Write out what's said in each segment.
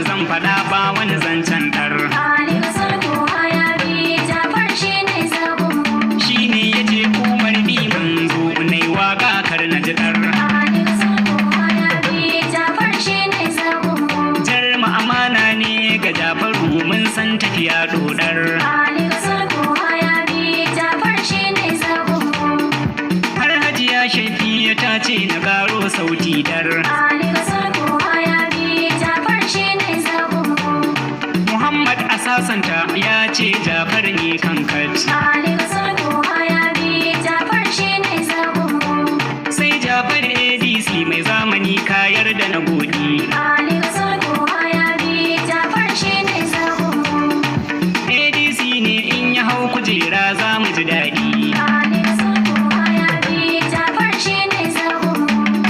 zan faɗa ba wani zancen ɗar. Shi ne ya ce umar bi manzo nai waka kar na ji ɗar. Jarma amana ne ga Jafaru mun san tafiya dodar. Har Hajiya Shafiya ta ce na karo sauti dar. Muhammad a sasanta ya ce Jafar ne kankat. Sai Jafar ADC mai zamani kayar da na godi. ADC ne in ya hau kujera za mu ji daɗi.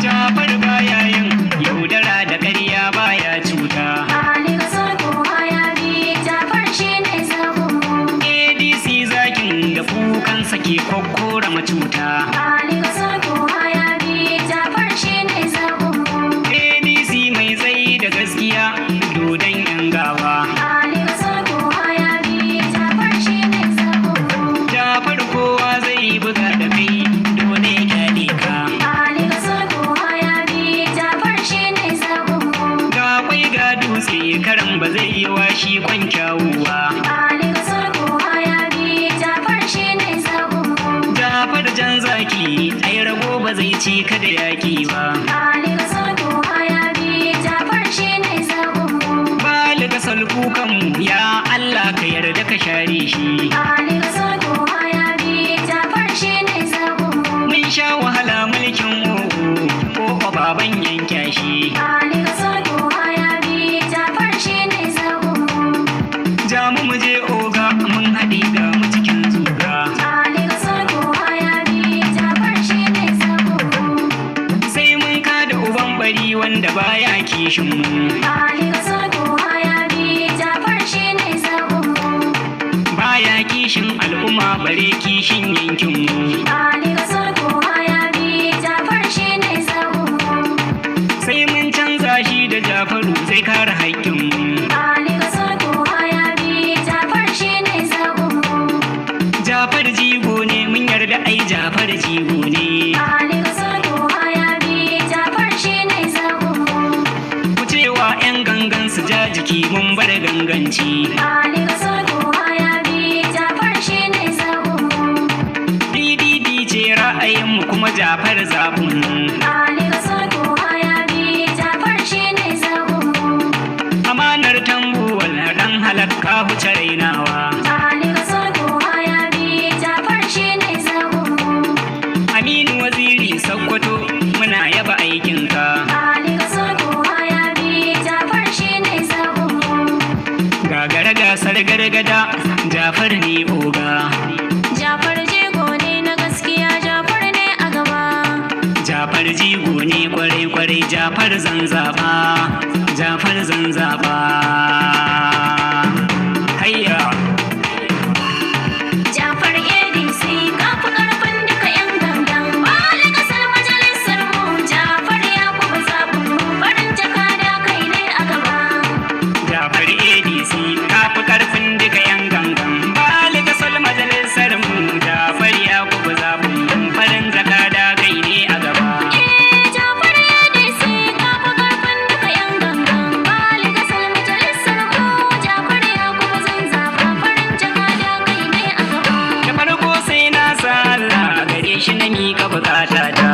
Jafar baya yin yaudara da ƙarya baya cuta. ADC zakin da kukansa ke kokkora macuta. ADC mai tsayi da gaskiya dodon yan gawa. Jafar kowa zai buga da kai dole kyale ka. Ga kwai ga dutse karan ba zai yi washi kwan kyawuwa. Jafar jan zaki ai rago ba zai ci ka da yaƙi ba. Baliga salkukan ya Allah ka yarda ka share shi. Mun sha wahala mulkin ko baban yanka shi. Jamu mu je oga mun haɗi ga mu cikin zuga. Sai mun kada uban bari wanda baya kishin mu. Baya kishin al'umma bare kishin yankin mu. Sai mun canza shi da Jafaru zai kare haƙƙin mu. Jafar jigo ne mun yarda ai Jafar jigo ne. Ku cewa 'yan gangan su ja jiki mun bar ganganci. PDP ce ra'ayinmu kuma Jafar zaɓinmu. Amanar tambuwal ɗan halakka huce rainawa. Aminu Waziri Sokoto muna yaba aikinka. Gagara gasar gargada Jafar ne oga. Jafar jigo ne na gaskiya, Jafar ne a gaba. Jafar jigo ne kwarai-kwarai Jafar zanzaba. Jafar zanzaba. Hayya. Jafar ADC kafi karfin duka 'yan gangan. Bala kasar majalisar mu Jafar ya kuma zaɓin mu farin jakada kai ne a gaba. Jafar ADC kafi karfin duka 'yan gangan. Bala kasar majalisar mu Jafar ya kuma zaɓin mu farin jakada kai ne a gaba. Jafar ADC kafi karfin duka 'yan gangan. Bala kasar majalisar mu Jafar ya kuma zaɓa farin jakada kai ne a gaba. Da farko sai na sa Allah gare shi na miƙa bukata ta.